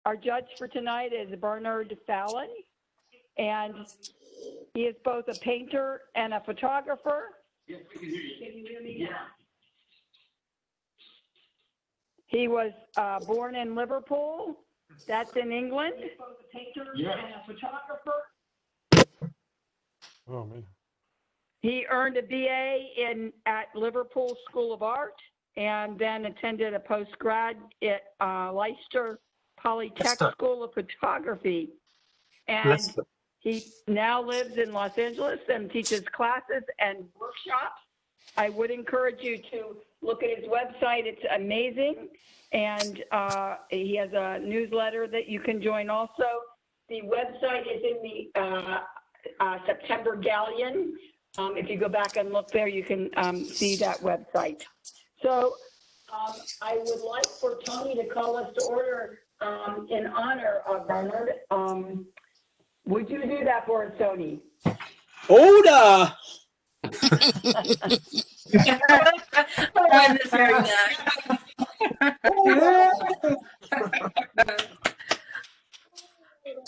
our judge for tonight is Bernard Fallon, and he is both a painter and a photographer. Yes, we can hear you. Can you hear me now? He was born in Liverpool. That's in England. He's both a painter and a photographer. Oh, man. He earned a BA at Liverpool School of Art and then attended a postgrad at Leicester Polytech School of Photography. And he now lives in Los Angeles and teaches classes and workshops. I would encourage you to look at his website. It's amazing. And he has a newsletter that you can join also. The website is in the September Galleon. If you go back and look there, you can see that website. So I would like for Tony to call us to order in honor of Bernard. Would you do that for us, Tony? Order! I'm just hearing that.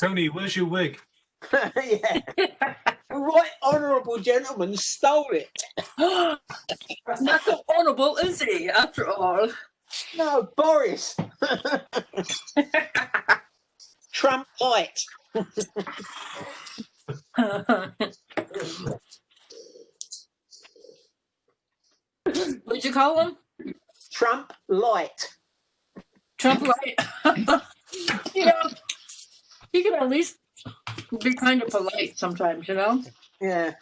Tony, where's your wig? Yeah. Right honourable gentleman stole it. Not so honourable, is he, after all? No, Boris. Trump light. What'd you call him? Trump light. Trump light. You know, he can at least be kind of polite sometimes, you know? Yeah.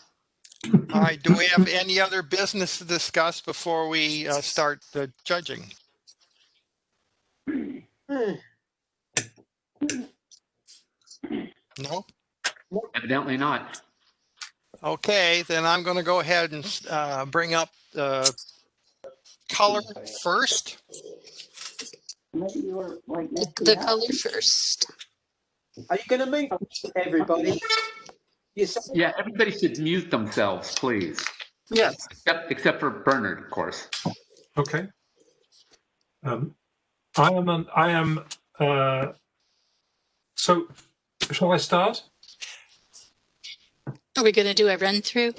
All right, do we have any other business to discuss before we start the judging? No? Evidently not. Okay, then I'm going to go ahead and bring up the color first. The color first. Are you going to meet everybody? Yes. Yeah, everybody should mute themselves, please. Yes. Except for Bernard, of course. Okay. So, shall I start? Are we going to do a run through?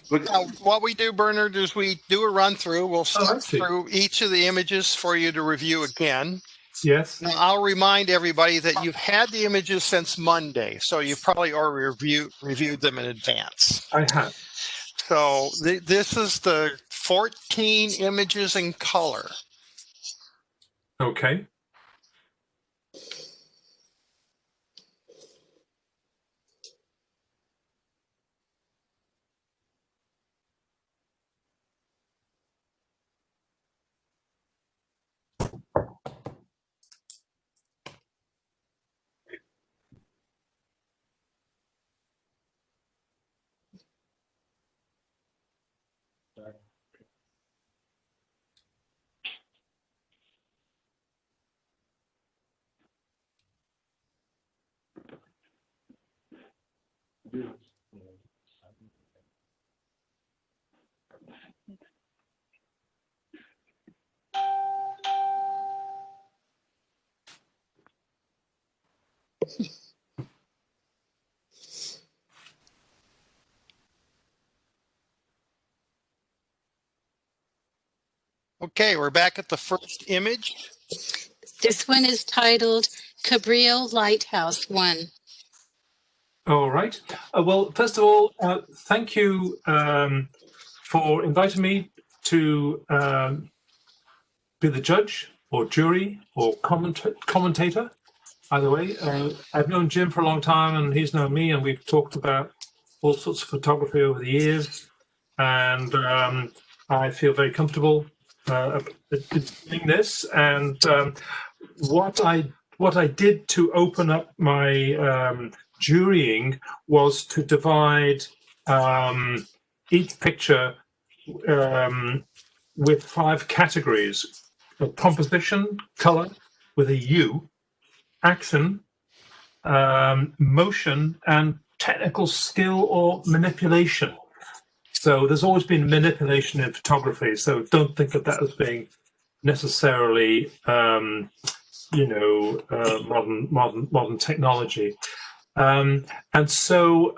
What we do, Bernard, is we do a run through. We'll start through each of the images for you to review again. Yes. Now, I'll remind everybody that you've had the images since Monday, so you've probably already reviewed them in advance. I have. So this is the 14 images in color. Okay. Okay, we're back at the first image. This one is titled Cabrillo Lighthouse 1. All right. Well, first of all, thank you for inviting me to be the judge or jury or commentator. Either way, I've known Jim for a long time and he's known me, and we've talked about all sorts of photography over the years. And I feel very comfortable doing this. And what I did to open up my jurying was to divide each picture with 5 categories: composition, color with a U, action, motion, and technical skill or manipulation. So there's always been manipulation in photography, so don't think of that as being necessarily modern technology. And so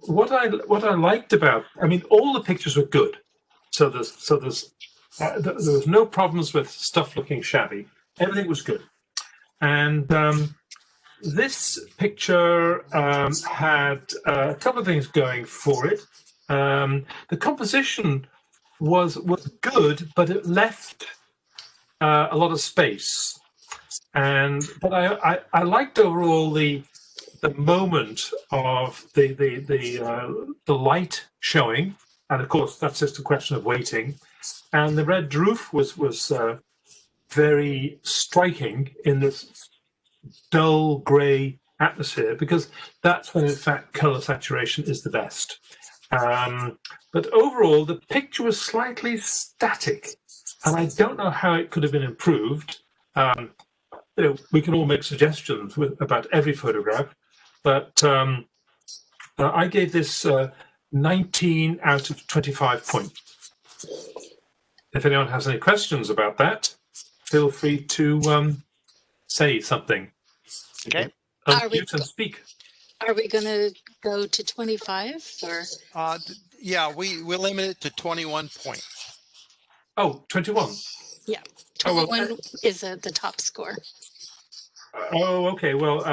what I liked about, I mean, all the pictures were good. So there was no problems with stuff looking shabby. Everything was good. And this picture had a couple of things going for it. The composition was good, but it left a lot of space. But I liked overall the moment of the light showing, and of course that's just a question of waiting. And the red roof was very striking in this dull grey atmosphere, because that's when in fact colour saturation is the best. But overall, the picture was slightly static, and I don't know how it could have been improved. We can all make suggestions about every photograph, but I gave this 19 out of 25 points. If anyone has any questions about that, feel free to say something. Okay. Unmute and speak. Are we going to go to 25 or? Yeah, we limit it to 21 points. Oh, 21. Yeah, Oh, well, 21 is the top score. Oh, okay. Well,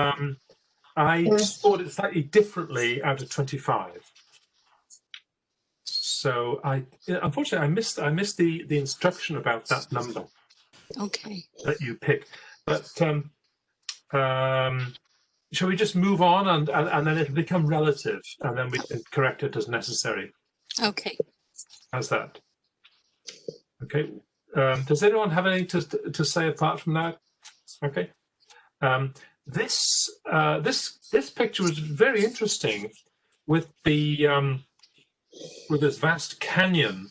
I scored it slightly differently out of 25. So unfortunately, I missed the instruction about that number. Okay. That you pick. But shall we just move on and then it'll become relative, and then we can correct it as necessary? Okay. How's that? Okay. Does anyone have anything to say apart from that? Okay. This picture was very interesting with with this vast canyon,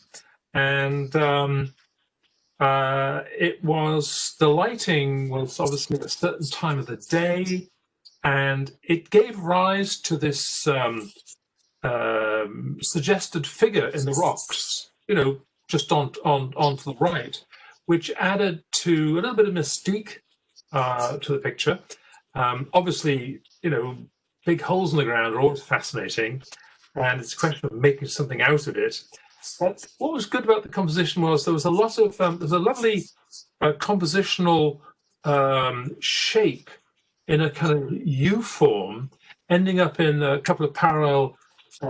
and the lighting was obviously at a certain time of the day, and it gave rise to this suggested figure in the rocks, just onto the right, which added to a little bit of mystique to the picture. Obviously, big holes in the ground are always fascinating, and it's a question of making something out of it. But what was good about the composition was there was a lot of there's a lovely compositional shape in a kind of U form, ending up in a couple of parallel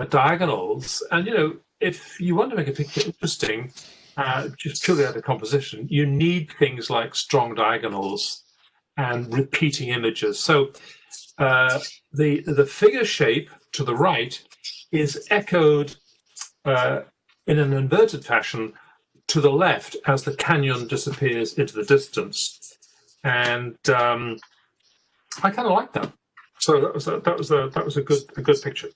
diagonals. And if you want to make a picture interesting, just purely out of composition, you need things like strong diagonals and repeating images. So the figure shape to the right is echoed in an inverted fashion to the left as the canyon disappears into the distance, and I kind of like that. So that was a good picture,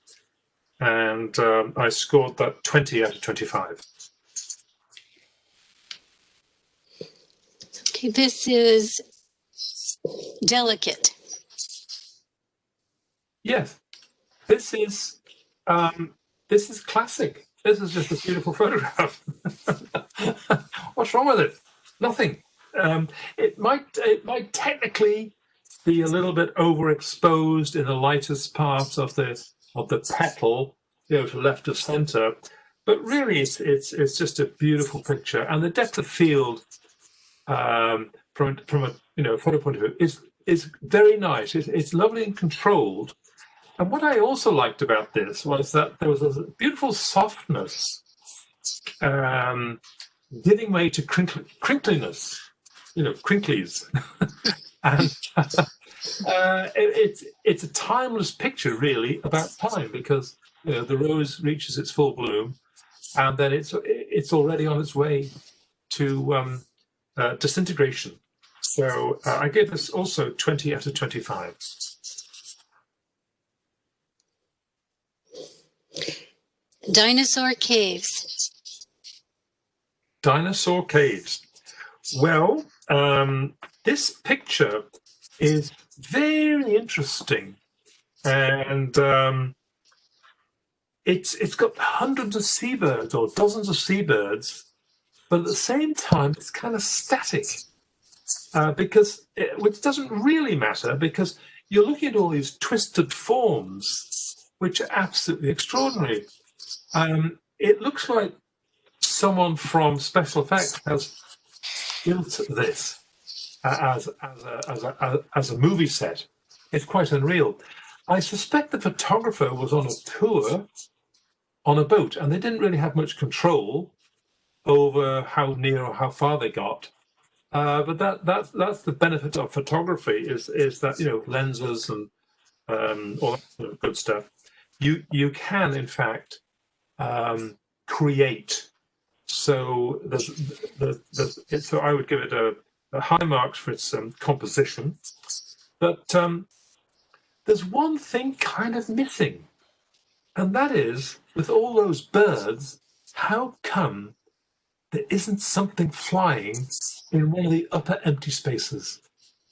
and I scored that 20 out of 25. Okay, this is delicate. Yes, this is classic. This is just a beautiful photograph. What's wrong with it? Nothing. It might technically be a little bit overexposed in the lightest part of the petal, to left of center, but really it's just a beautiful picture, and the depth of field from a photo point of view is very nice. It's lovely and controlled. And what I also liked about this was that there was a beautiful softness giving way to crinkliness, crinklies. And it's a timeless picture, really, about time, because the rose reaches its full bloom, and then it's already on its way to disintegration. So I gave this also 20 out of 25. Dinosaur caves. Dinosaur caves. Well, this picture is very interesting, and it's got hundreds of seabirds or dozens of seabirds, but at the same time it's kind of static. which doesn't really matter because you're looking at all these twisted forms, which are absolutely extraordinary. It looks like someone from special effects has built this as a movie set. It's quite unreal. I suspect the photographer was on a tour on a boat, and they didn't really have much control over how near or how far they got. But that's the benefit of photography is that, you know, lenses and all that sort of good stuff. You can in fact create. So so I would give it a high marks for its composition. But there's one thing kind of missing, and that is with all those birds, how come there isn't something flying in one of the upper empty spaces?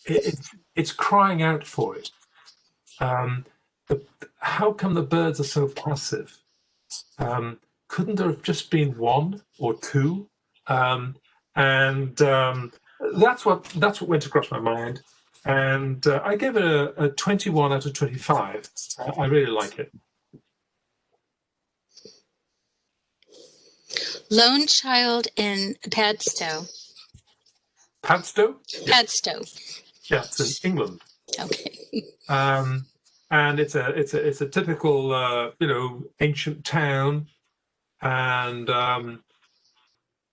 It's crying out for it. How come the birds are so passive? Couldn't there have just been one or two? That's what went across my mind. And I gave it a 21 out of 25. I really like it. Lone Child in Padstow. Padstow? Padstow. Yeah, it's in England. Okay. And it's a typical ancient town, and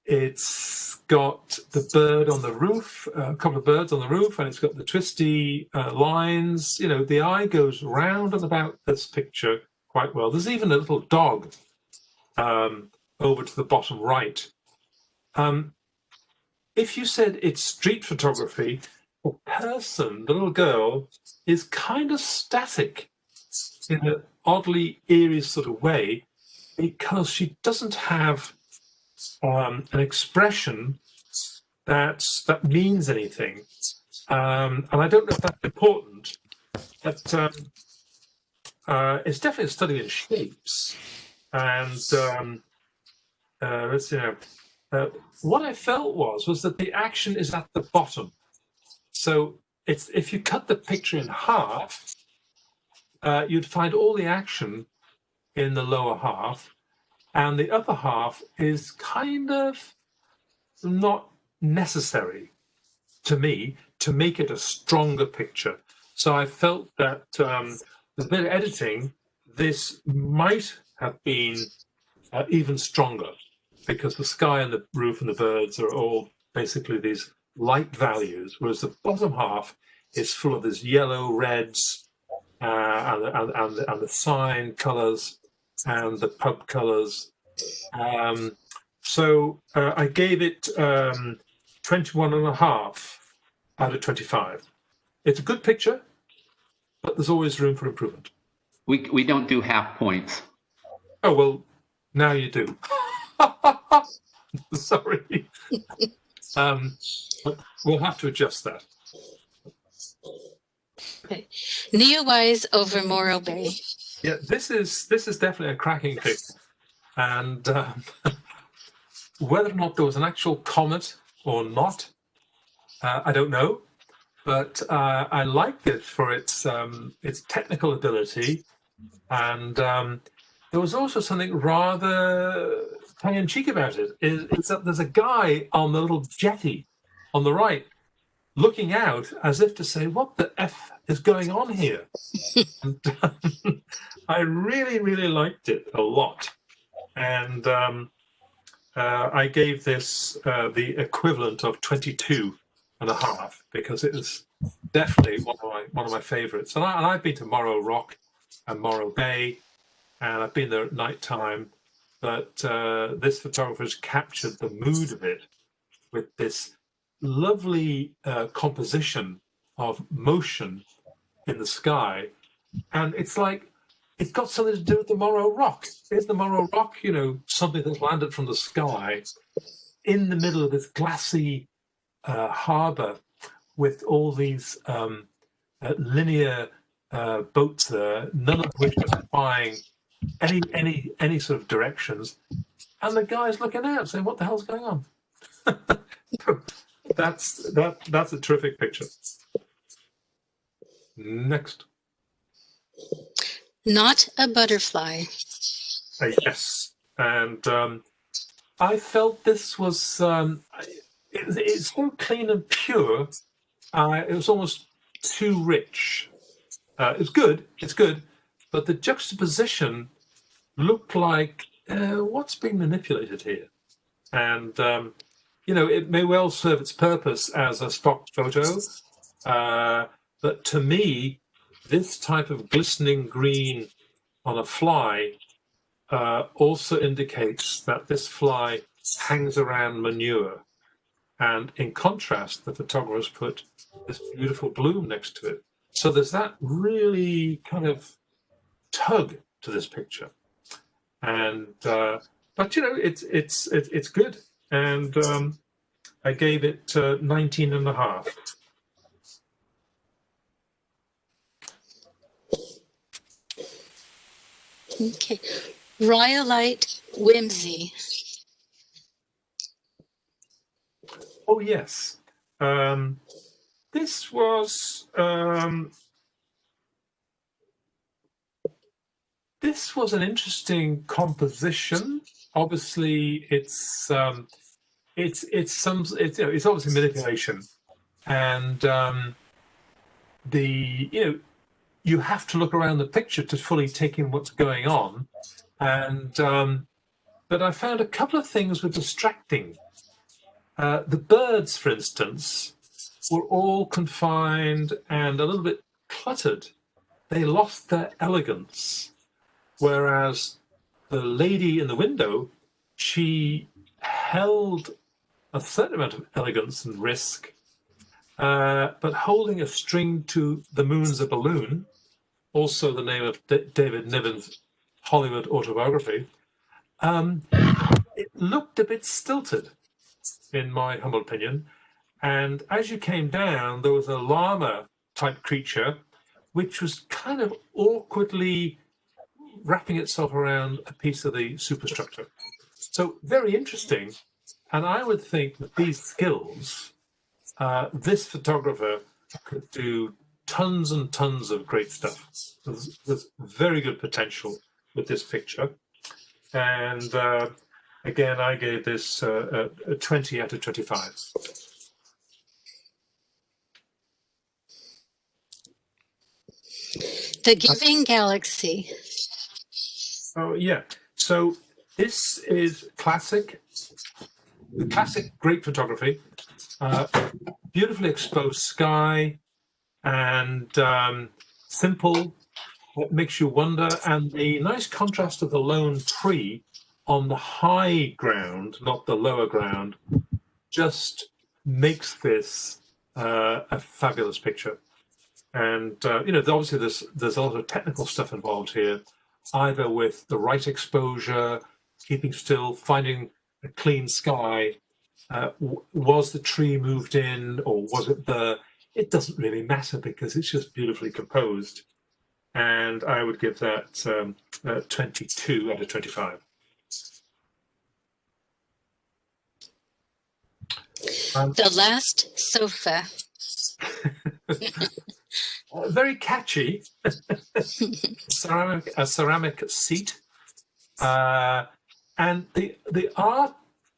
it's got the bird on the roof, a couple of birds on the roof, and it's got the twisty lines. You know, the eye goes round and about this picture quite well. There's even a little dog over to the bottom right. If you said it's street photography, the person, the little girl, is kind of static in an oddly eerie sort of way because she doesn't have an expression that means anything. And I don't know if that's important, but it's definitely a study in shapes. And what I felt was that the action is at the bottom. So if you cut the picture in half, you'd find all the action in the lower half, and the upper half is kind of not necessary to me to make it a stronger picture. So I felt that with a bit of editing, this might have been even stronger, because the sky and the roof and the birds are all basically these light values, whereas the bottom half is full of these yellow, reds, and the sign colours and the pub colours. So I gave it 21.5 out of 25. It's a good picture, but there's always room for improvement. We don't do half points. Oh, well, now you do. Sorry. But we'll have to adjust that. Okay. Neowise over Morro Bay. Yeah, this is definitely a cracking pick, and whether or not there was an actual comet or not, I don't know. But I liked it for its technical ability, and there was also something rather tongue-in-cheek about it. It's that there's a guy on the little jetty on the right looking out as if to say, what the F is going on here? And I really, really liked it a lot. And I gave this the equivalent of 22.5 because it was definitely one of my favorites. And I've been to Morro Rock and Morro Bay, and I've been there at night time. But this photographer's captured the mood of it with this lovely composition of motion in the sky. And it's like, it's got something to do with the Morro Rock. Is the Morro Rock, something that's landed from the sky in the middle of this glassy harbour with all these linear boats there, none of which are defying any sort of directions, and the guy's looking out saying, what the hell's going on? that's a terrific picture. Next. Not a butterfly. Yes, and I felt this was it's so clean and pure. It was almost too rich. It's good. It's good, but the juxtaposition looked like what's being manipulated here, and it may well serve its purpose as a stock photo, but to me, this type of glistening green on a fly also indicates that this fly hangs around manure. And in contrast, the photographers put this beautiful bloom next to it. So there's that really kind of tug to this picture. And but it's good. And I gave it 19 and a half. Okay. Rhyolite Whimsy. Oh yes, this was an interesting composition. Obviously, it's obviously manipulation, and you have to look around the picture to fully take in what's going on, and but I found a couple of things were distracting. The birds, for instance, were all confined and a little bit cluttered. They lost their elegance, whereas the lady in the window, she held a certain amount of elegance and risk, but holding a string to The Moon's a Balloon, also the name of David Niven's Hollywood autobiography, it looked a bit stilted, in my humble opinion. And as you came down, there was a llama type creature, which was kind of awkwardly wrapping itself around a piece of the superstructure. So very interesting. And I would think with these skills, this photographer could do tons and tons of great stuff. There's very good potential with this picture. And again, I gave this a 20 out of 25. The Giving Galaxy. Oh, yeah. So this is classic, the classic great photography, beautifully exposed sky, and simple, what makes you wonder, and the nice contrast of the lone tree on the high ground, not the lower ground, just makes this a fabulous picture. And obviously there's a lot of technical stuff involved here, either with the right exposure, keeping still, finding a clean sky. Was the tree moved in, or was it there? It doesn't really matter because it's just beautifully composed. And I would give that 22 out of 25. The Last Sofa. Very catchy. ceramic seat, and the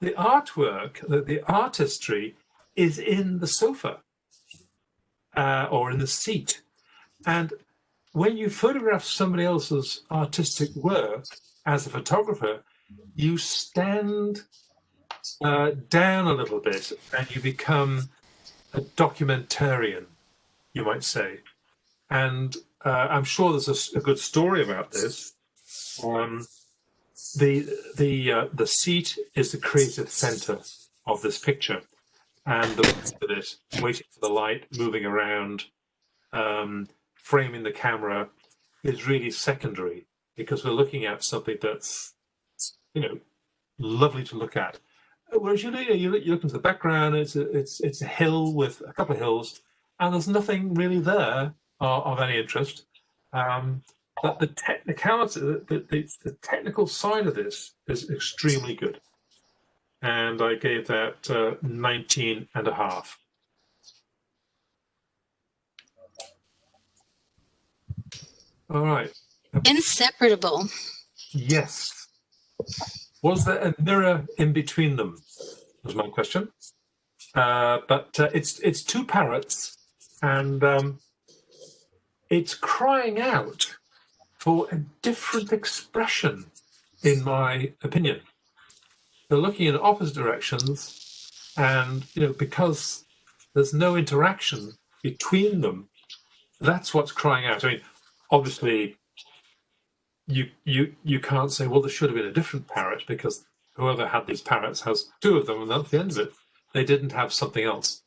artwork, the artistry is in the sofa or in the seat. And when you photograph somebody else's artistic work as a photographer, you stand down a little bit and you become a documentarian, you might say. And I'm sure there's a good story about this. The seat is the creative center of this picture, and the rest of it, waiting for the light, moving around, framing the camera, is really secondary, because we're looking at something that's, lovely to look at. Whereas you look into the background, it's a hill with a couple of hills, and there's nothing really there of any interest. But the technicality, the technical side of this is extremely good. and I gave that 19 and a half. All right. Inseparable. Yes. Was there a mirror in between them? Was my question. But it's two parrots, and it's crying out for a different expression, in my opinion. They're looking in opposite directions, and because there's no interaction between them, that's what's crying out. I mean, obviously, you can't say, well, there should have been a different parrot, because whoever had these parrots has two of them, and that's the end of it. They didn't have something else.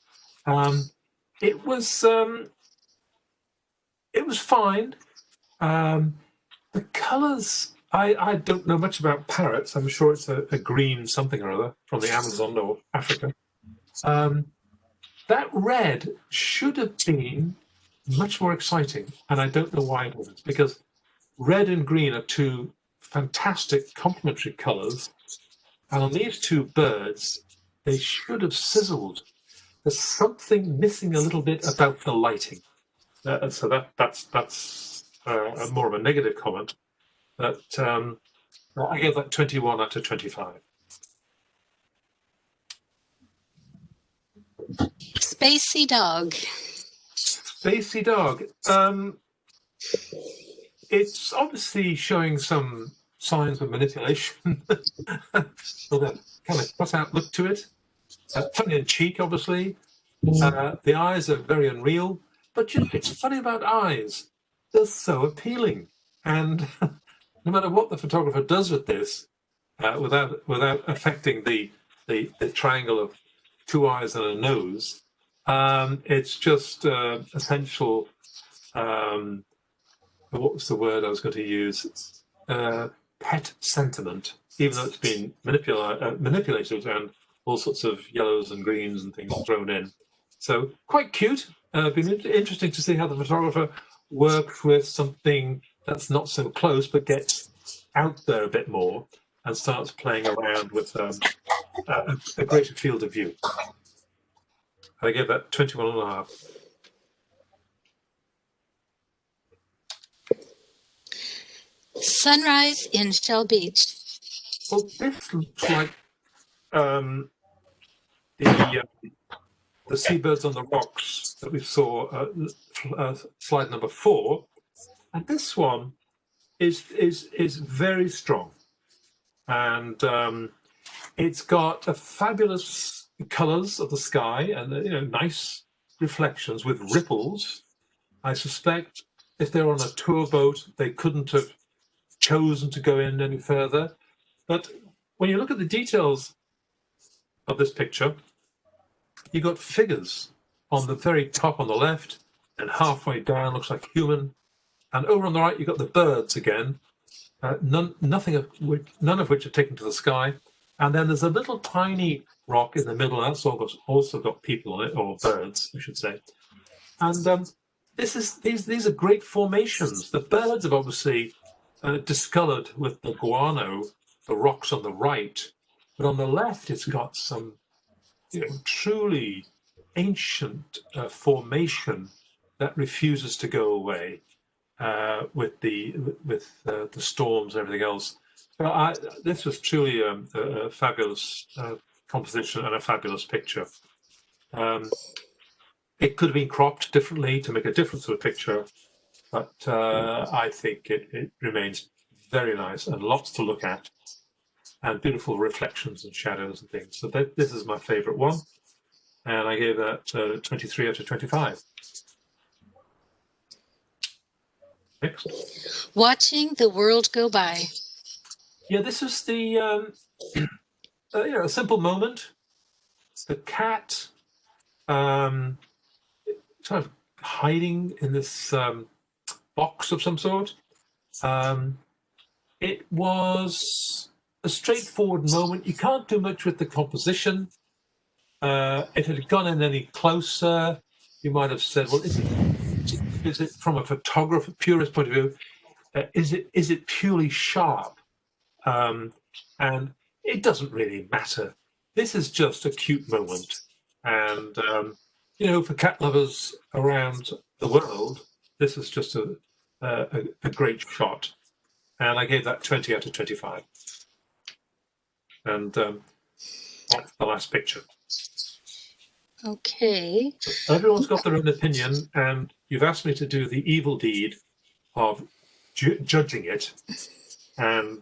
It was fine. The colours, I don't know much about parrots. I'm sure it's a green something or other from the Amazon or Africa. That red should have been much more exciting, and I don't know why it wasn't, because red and green are two fantastic complementary colours, and on these two birds, they should have sizzled. There's something missing a little bit about the lighting. So that's more of a negative comment. But I gave that 21 out of 25. Spacey dog. Spacey dog. It's obviously showing some signs of manipulation. With a kind of cut-out look to it. Tongue-in-cheek, obviously. The eyes are very unreal. But it's funny about eyes. They're so appealing. And no matter what the photographer does with this, without affecting the triangle of two eyes and a nose, it's just essential. What was the word I was going to use? Pet sentiment, even though it's been manipulated and all sorts of yellows and greens and things thrown in. So quite cute. Been interesting to see how the photographer worked with something that's not so close but gets out there a bit more and starts playing around with a greater field of view. I gave that 21 and a half. Sunrise in Shell Beach. Well, this looks like the seabirds on the rocks that we saw, slide number 4, and this one is very strong, and it's got a fabulous colours of the sky and nice reflections with ripples. I suspect if they're on a tour boat, they couldn't have chosen to go in any further. But when you look at the details of this picture, you've got figures on the very top on the left, and halfway down looks like human. And over on the right, you've got the birds again, none of which are taken to the sky. And then there's a little tiny rock in the middle, that's also got people on it, or birds, I should say. And these are great formations. The birds have obviously discoloured with the guano, the rocks on the right, but on the left, it's got some truly ancient formation that refuses to go away with the storms and everything else. So this was truly a fabulous composition and a fabulous picture. It could have been cropped differently to make a different sort of picture, but I think it remains very nice and lots to look at, and beautiful reflections and shadows and things. So this is my favourite one, and I gave that 23 out of 25. Next. Watching the world go by. Yeah, this was the a simple moment. The cat sort of hiding in this box of some sort. It was a straightforward moment. You can't do much with the composition. If it had gone in any closer, you might have said, well, is it from a photographer, purist point of view, is it purely sharp? And it doesn't really matter this is just a cute moment. And, you know, for cat lovers around the world, this is just a great shot. And I gave that 20 out of 25. And that's the last picture. Okay. Everyone's got their own opinion, and you've asked me to do the evil deed of judging it, and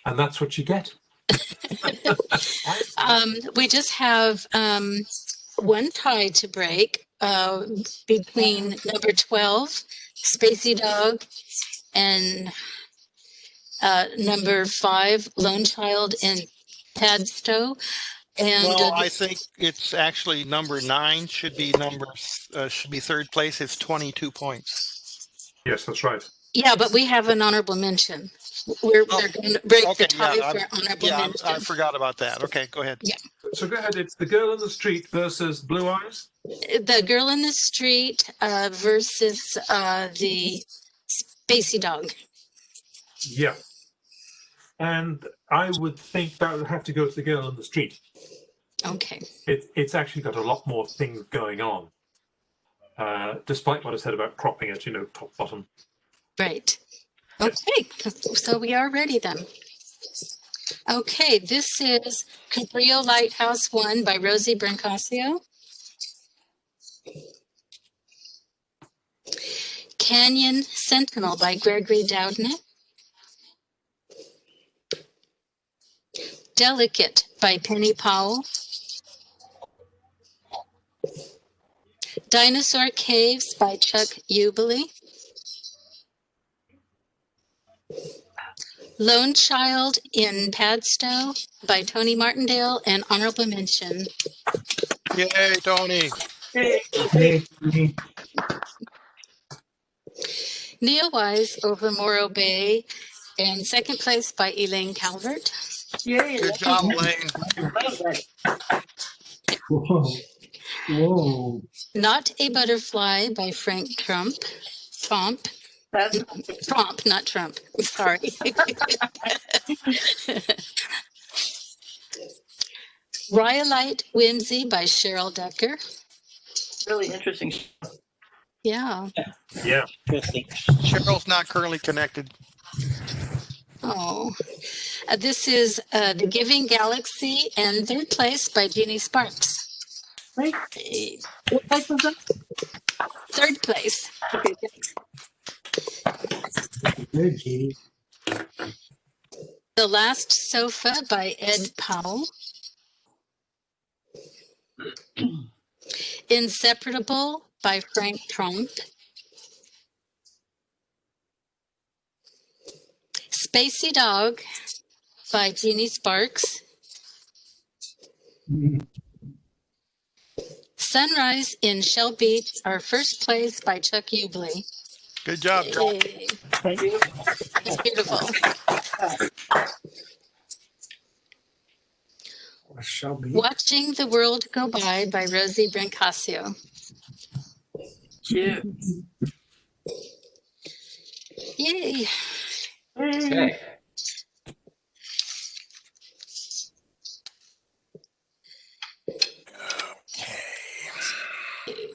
that's what you get. We just have one tie to break between number 12, Spacey Dog, and number 5, Lone Child in Padstow. And Well, I think it's actually number 9 should be third place. It's 22 points. Yes, that's right. yeah, but we have an honorable mention. We're going to break the tie for honorable mention. I forgot about that. Okay, go ahead. Yeah. So go ahead. It's The Girl in the Street versus Blue Eyes. The Girl in the Street versus the Spacey Dog. Yeah. And I would think that would have to go to The Girl in the Street. Okay. It's actually got a lot more things going on, despite what I said about cropping it, you know, top, bottom. Right. Okay. So we are ready then. Okay. This is Cabrillo Lighthouse 1 by Rosie Brancasio. Canyon Sentinel by Gregory Doudna. Delicate by Penny Powell. Dinosaur Caves by Chuck Ubley. Lone Child in Padstow by Tony Martindale, and honorable mention. Yay, Tony. Neowise over Morro Bay, and second place by Elaine Calvert. Yay. Good job, Elaine. Whoa. Whoa. Not a Butterfly by Frank Trump. Trump, not Trump. Sorry. Rhyolite Whimsy by Cheryl Decker. Really interesting. Yeah. Yeah. Interesting. Cheryl's not currently connected. Oh. This is The Giving Galaxy, and third place by Jeannie Sparks. Right. What place was that? Third place. Okay, thanks. Good, Jeannie. The Last Sofa by Ed Powell. Inseparable by Frank Trump. Spacey Dog by Jeannie Sparks. Sunrise in Shell Beach, our first place by Chuck Ubley. Good job, Joel. Yay. Thank you. It's beautiful. Shall be. Watching the World Go By Rosie Brancasio. Yeah. Yay. Okay.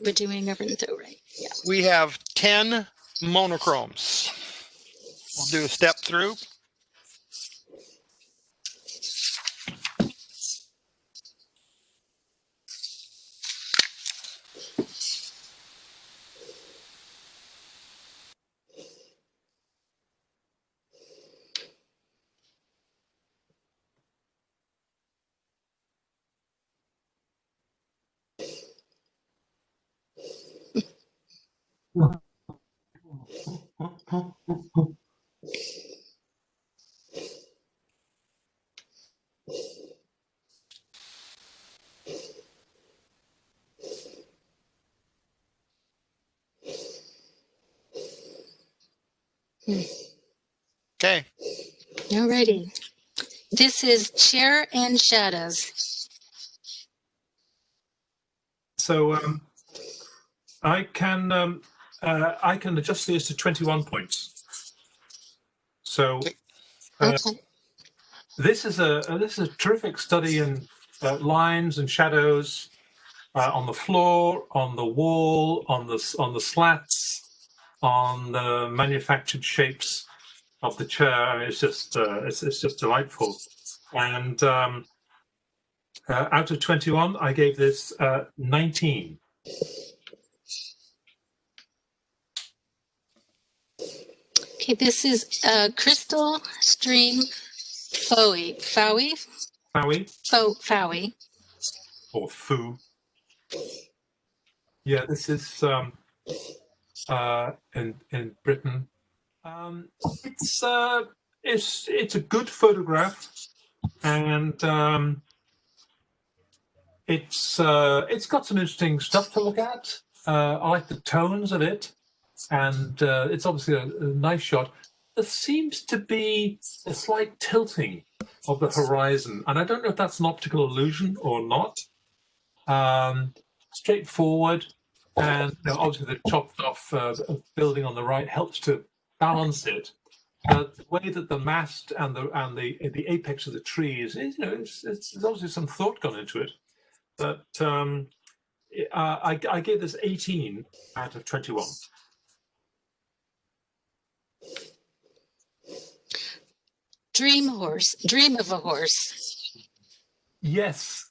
We're doing over and through, right? Yeah. We have 10 monochromes. We'll do a step through. Okay. Alrighty. This is Chair and Shadows. So I can adjust these to 21 points. So Okay. this is a terrific study in lines and shadows on the floor, on the wall, on the slats, on the manufactured shapes of the chair. I mean, it's just delightful. And out of 21, I gave this 19. Okay, this is Crystal Stream Fowie. Fowie. Or Foo. Yeah, this is in Britain. It's a good photograph, and it's got some interesting stuff to look at. I like the tones of it, and it's obviously a nice shot. There seems to be a slight tilting of the horizon, and I don't know if that's an optical illusion or not. Straightforward, and obviously the chopped off building on the right helps to balance it. But the way that the mast and the apex of the trees is, there's obviously some thought gone into it. But I gave this 18 out of 21. Dream of a horse. Yes,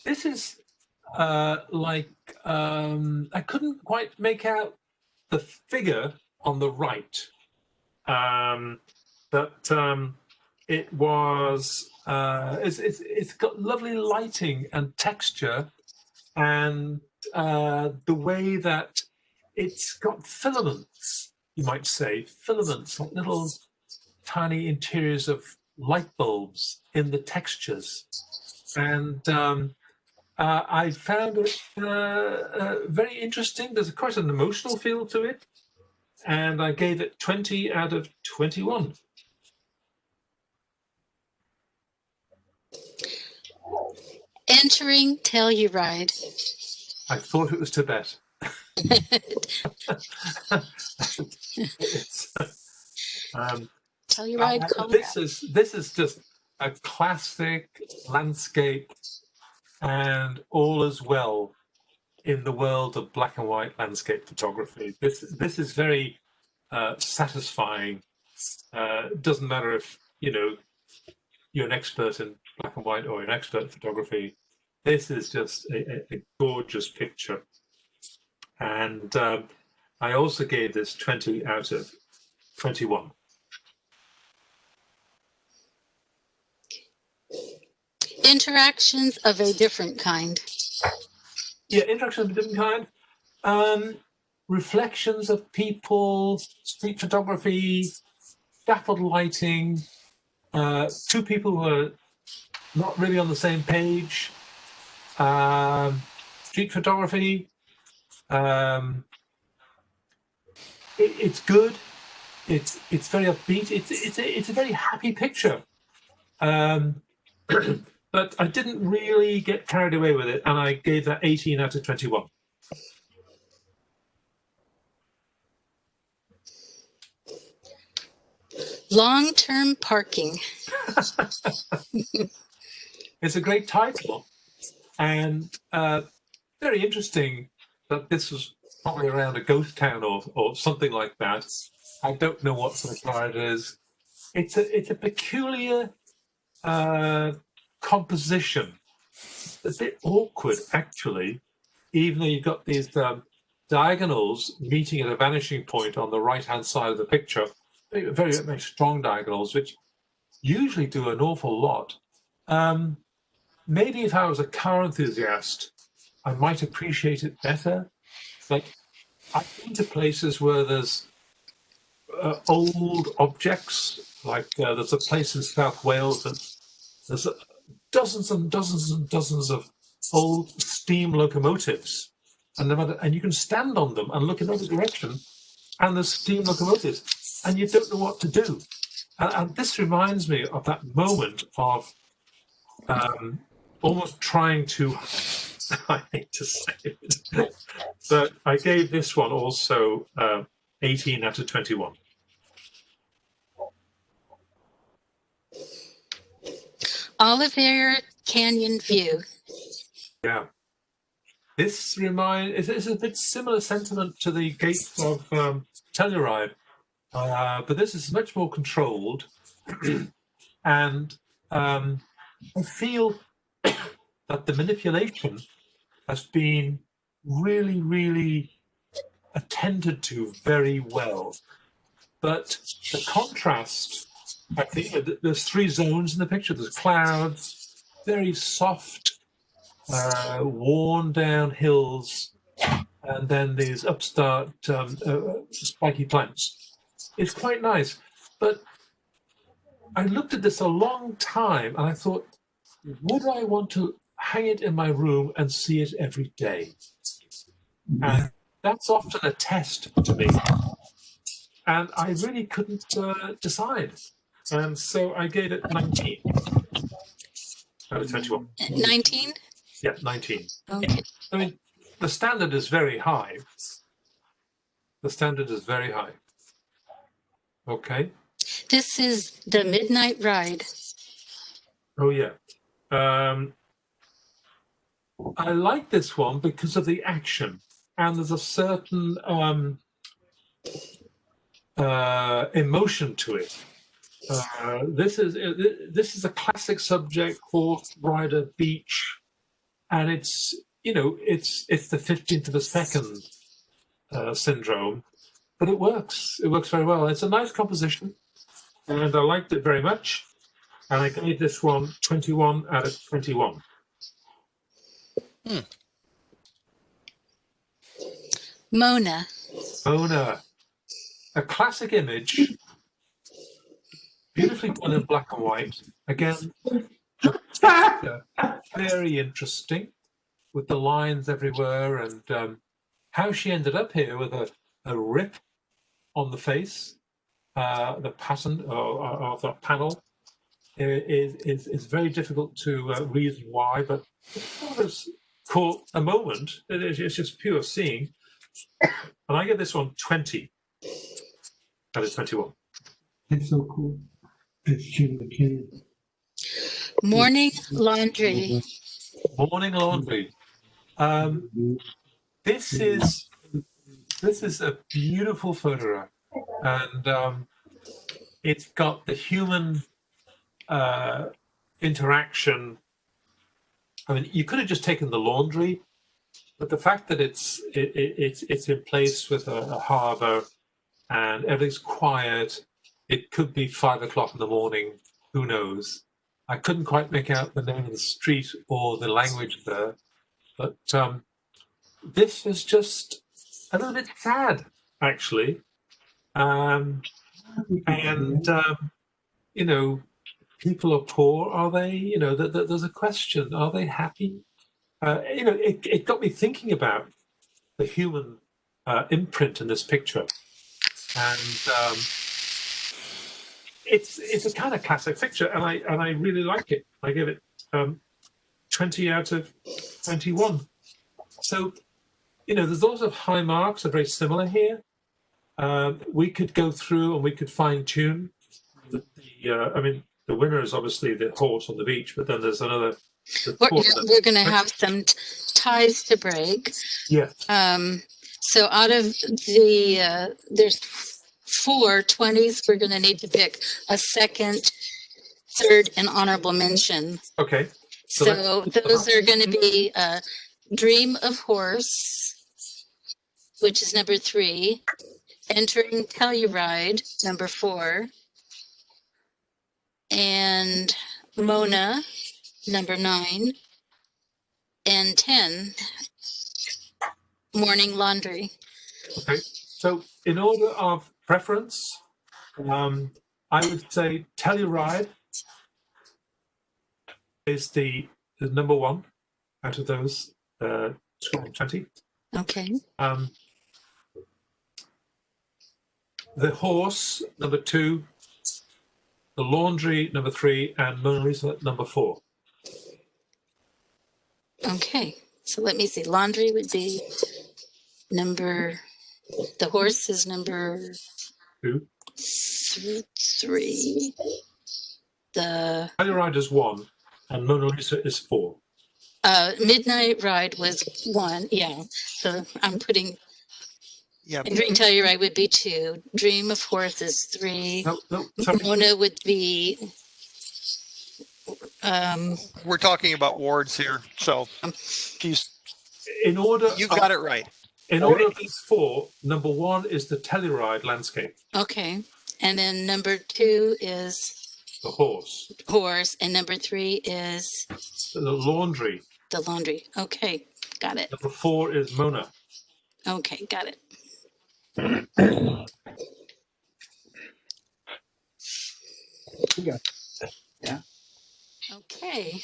this is like I couldn't quite make out the figure on the right, but it was it's got lovely lighting and texture, and the way that it's got filaments, you might say, like little tiny interiors of light bulbs in the textures, and I found it very interesting. There's quite an emotional feel to it, and I gave it 20 out of 21. Entering Telluride. I thought it was Tibet. Telluride, Colorado. This is just a classic landscape, and all is well in the world of black and white landscape photography. This is very satisfying. Doesn't matter if you're an expert in black and white or an expert in photography. This is just a gorgeous picture, and I also gave this 20 out of 21. Interactions of a different kind. Yeah, interactions of a different kind. Reflections of people, street photography, scaffold lighting, two people who are not really on the same page, street photography. It's good. It's very upbeat. It's a very happy picture. But I didn't really get carried away with it, and I gave that 18 out of 21. Long-term parking. It's a great title, and very interesting that this was probably around a ghost town or something like that. I don't know what sort of car it is. It's a peculiar composition. A bit awkward, actually, even though you've got these diagonals meeting at a vanishing point on the right-hand side of the picture. Very, very strong diagonals, which usually do an awful lot. Maybe if I was a car enthusiast, I might appreciate it better. But I've been to places where there's old objects, like there's a place in South Wales that there's dozens and dozens and dozens of old steam locomotives, and you can stand on them and look in every direction, and there's steam locomotives, and you don't know what to do. And this reminds me of that moment of almost trying to, I hate to say it, but I gave this one also 18 out of 21. Canyon View. Yeah. This it's a bit similar sentiment to the gate of Telluride, but this is much more controlled, and I feel that the manipulation has been really, really attended to very well. But the contrast, I think, there's three zones in the picture. There's clouds, very soft, worn down hills, and then these upstart spiky plants. It's quite nice. But I looked at this a long time and I thought, would I want to hang it in my room and see it every day? And that's often a test to me. And I really couldn't decide. And so I gave it 19 out of 21. 19? Yeah, 19. Okay. I mean, the standard is very high. The standard is very high. Okay. This is the Midnight Ride. Oh, yeah. I like this one because of the action. And there's a certain emotion to it. This is a classic subject, horse rider beach, and it's the 15th of a second syndrome, but it works. It works very well. It's a nice composition, and I liked it very much. And I gave this one 21 out of 21. Mona. Mona, a classic image, beautifully done in black and white. Again, very interesting with the lines everywhere, and how she ended up here with a rip on the face, the pattern of the panel is very difficult to reason why, but it's for a moment, it's just pure seeing. And I give this one 20 out of 21. It's so cool. It's Jim McKinnon. Morning Laundry. Morning Laundry. This is a beautiful photograph, and it's got the human interaction. I mean, you could have just taken the laundry, but the fact that it's in place with a harbour and everything's quiet, it could be 5 o'clock in the morning. Who knows? I couldn't quite make out the name of the street or the language there, but this is just a little bit sad, actually. People are poor. Are they? There's a question. Are they happy? It got me thinking about the human imprint in this picture, and it's a kind of classic picture, and I really like it. I give it 20 out of 21. So, there's lots of high marks are very similar here. We could go through and we could fine tune. The winner is obviously the horse on the beach, but then there's another. We're going to have some ties to break. Yeah. So out of the there's 4 20s, we're going to need to pick a second, third, and honorable mention. Okay. So those are going to be Dream of Horse, which is number 3, Entering Telluride, number 4, and Mona, number 9, and 10, Morning Laundry. Okay. So in order of preference, I would say Telluride is the number 1 out of those 20. Okay. The horse, number 2, the laundry, number 3, and Mona Lisa, number 4. Okay. So let me see. Laundry would be the horse is number 2. 3. The Telluride is 1. and Mona Lisa is 4. Midnight Ride was 1. Yeah. So I'm putting Yeah. Entering Telluride would be 2. Dream of Horse is 3. No, sorry. Mona would be We're talking about wards here, so she's In order, you got it right. in order of these 4, number 1 is the Telluride landscape, okay. And then number 2 is the horse, horse, and number 3 is the laundry. the laundry. Okay, got it. Number 4 is Mona. Okay, got it. Yeah. Okay.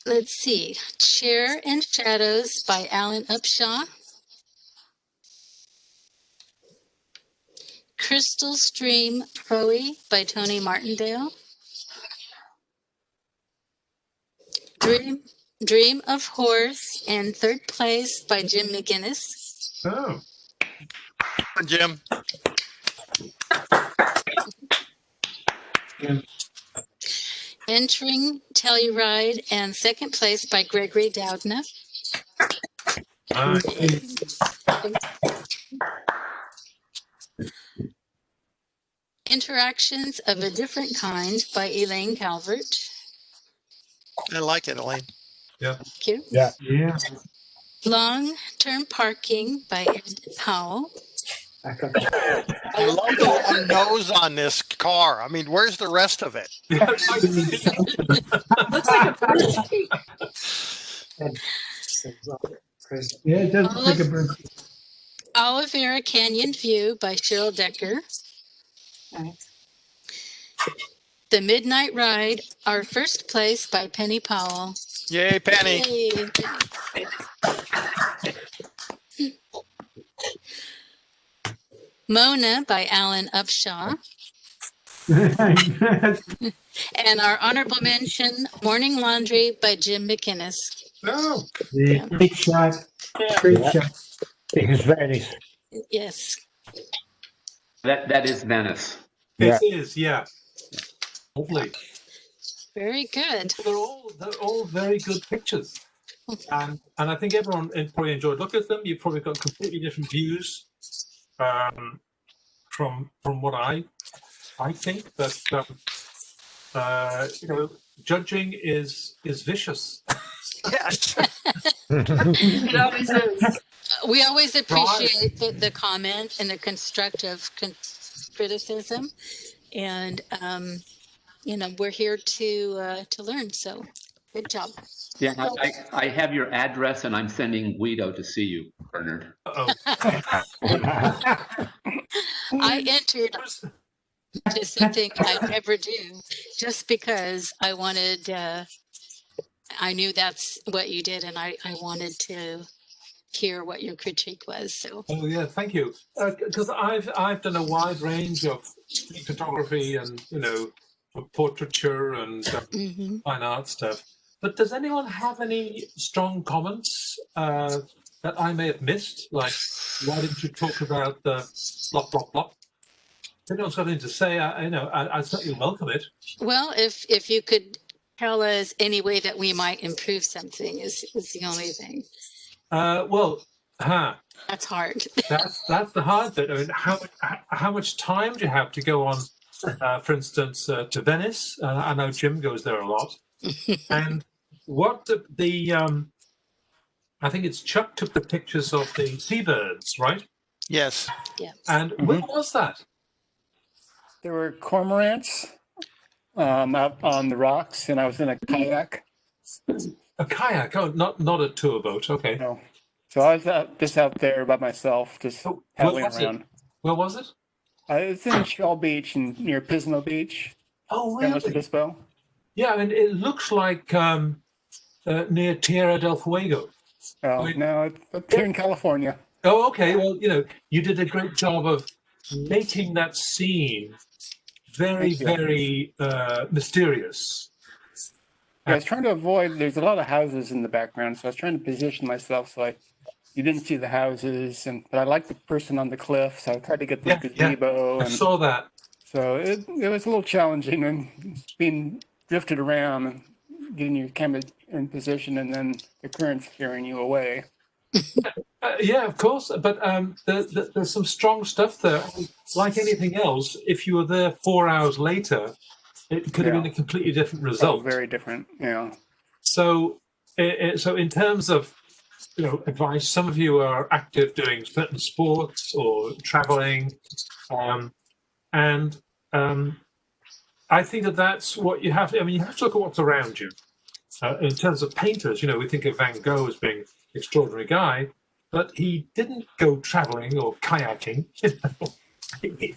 Let's see. Chair and Shadows by Alan Upshaw. Crystal Stream Proe by Tony Martindale. Dream of Horse and Third Place by Jim McGinnis. Oh, Jim. Entering Telluride and Second Place by Gregory Doudna. nice. Interactions of a Different Kind by Elaine Calvert. I like it, Elaine. Thank you. Yeah. Long-Term Parking by Ed Powell. I love the long nose on this car. I mean, where's the rest of it? Looks like a birthday. Yeah, it does look like a bird. Olivera Canyon View by Cheryl Decker. The Midnight Ride, Our First Place by Penny Powell. Yay, Penny. Yay. Mona by Alan Upshaw. And our honorable mention, Morning Laundry by Jim McInnes. No. Yeah, great shot. Great shot. It's Venice. Yes. That is Venice. It is, yeah. Lovely. Very good. They're all very good pictures, and I think everyone probably enjoyed looking at them. You've probably got completely different views from what I think. But judging is vicious. Yes. It always is. We always appreciate the comment and the constructive criticism, and we're here to learn. So, good job. Yeah, I have your address, and I'm sending Guido to see you, Bernard. Uh-oh. I entered to something I never do, just because I wanted. I knew that's what you did, and I wanted to hear what your critique was. So. Oh yeah, thank you. Because I've done a wide range of street photography and portraiture and fine art stuff. But does anyone have any strong comments that I may have missed? Like, why didn't you talk about the blop blop blop? If anyone's got anything to say, I certainly welcome it. Well, if you could tell us any way that we might improve something is the only thing. That's hard. That's the hard bit. I mean, how much time do you have to go on, for instance, to Venice? I know Jim goes there a lot. And what I think it's Chuck took the pictures of the seabirds, right? Yes. Yeah. And where was that? There were cormorants out on the rocks, and I was in a kayak. A kayak? Oh, not a tour boat. Okay. No. So I was just out there by myself, just Oh, paddling around. Where was it? It's in Shell Beach and near Pismo Beach, Oh, San Luis really? Obispo. Yeah, I mean, it looks like near Tierra del Fuego. Oh, Wait. no, it's up here in California. Oh, okay. Well, you did a great job of making that scene very, Thank you. very mysterious. Yeah, I was trying to avoid, there's a lot of houses in the background, so I was trying to position myself so you didn't see the houses, but I liked the person on the cliff, so I tried to get the gazebo. I And saw that. so it was a little challenging, and being drifted around and getting your camera in position, and then the current's carrying you away. Yeah, of course. But there's some strong stuff there. Like anything else, if you were there 4 hours later, it could have been a completely different result. Oh, very different. Yeah. So, so in terms of advice, some of you are active doing certain sports or traveling, and I think that's what you have to. I mean, you have to look at what's around you. In terms of painters, we think of Van Gogh as being an extraordinary guy, but he didn't go traveling or kayaking.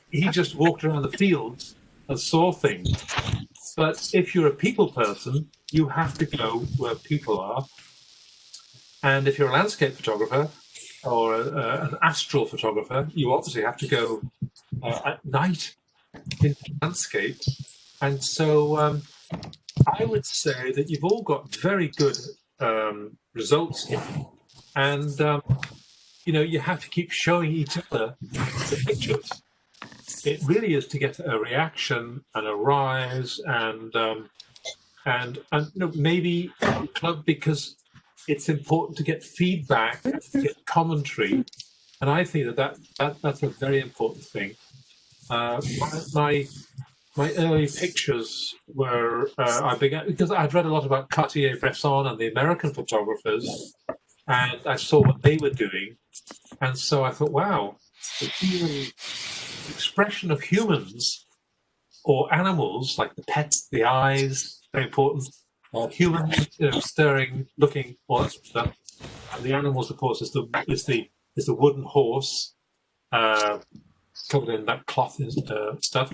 He just walked around the fields and saw things. But if you're a people person, you have to go where people are. And if you're a landscape photographer or an astral photographer, you obviously have to go at night in landscape. And so I would say that you've all got very good results here. And, you have to keep showing each other the pictures. It really is to get a reaction and a rise and maybe a club, because it's important to get feedback, to get commentary. And I think that's a very important thing. My early pictures were, I began, because I'd read a lot about Cartier-Bresson and the American photographers, and I saw what they were doing. And so I thought, wow, the human expression of humans or animals, like the pets, the eyes, very important. Humans, staring, looking, all that sort of stuff. And the animals, of course, is the wooden horse covered in that cloth stuff.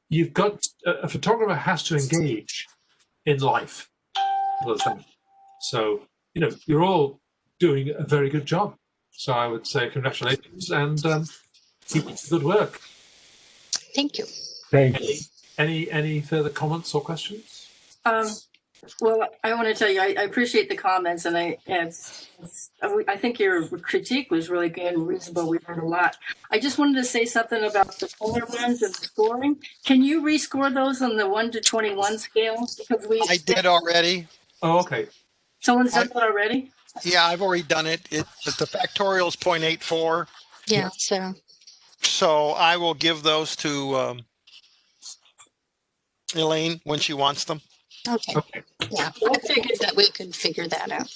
You've got a photographer has to engage in life. So, you're all doing a very good job. So I would say congratulations and keep up the good work. Thank you. Thank you. Any further comments or questions? Well, I want to tell you, I appreciate the comments, and I think your critique was really good and reasonable. We heard a lot. I just wanted to say something about the polar ones and scoring. Can you rescore those on the 1 to 21 scale? Because I did already. Oh, okay. Someone's done that already? Yeah, I've already done it. But the factorial is 0.84. Yeah, So I will give those to Elaine when she wants them. Okay. Yeah, I figured that we could figure that out.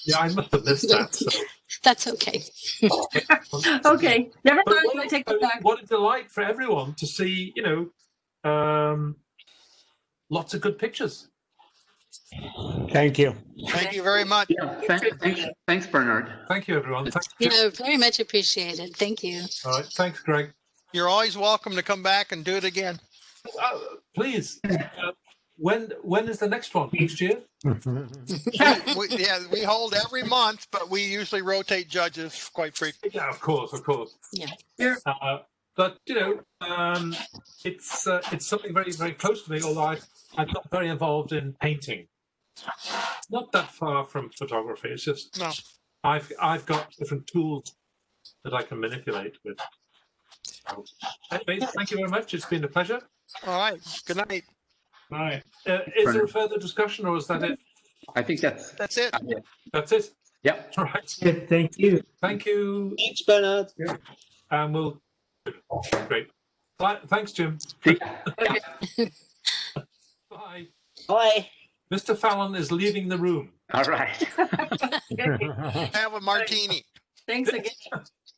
Yeah, I must have missed that. So. That's okay. Okay, never But mind. I take that back. what a delight for everyone to see, lots of good pictures. Thank you. Thank you very much. Yeah, thanks, Bernard. Thank you, everyone. Very much appreciated. Thank you. All right. Thanks, Greg. You're always welcome to come back and do it again. Please. When is the next one? Next year? We hold every month, but we usually rotate judges quite frequently. Yeah, of course. Yeah. But it's something very, very close to me. Although I'm not very involved in painting. Not that far from photography. It's just I've got different tools that I can manipulate with. Anyway, thank you very much. It's been a pleasure. All right. Good night. All right. Is there a further discussion, or is that it? I think that's it. That's it. Yep. All right. Good, thank you. Thank you. Thanks, Bernard. And we'll. Great. Thanks, Jim. See Bye. Bye. Mr. Fallon is leaving the room. All right. Have a martini. Thanks again.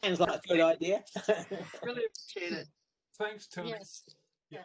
Sounds like a good idea. Really appreciate it. Thanks, Tony. Yes. Yeah.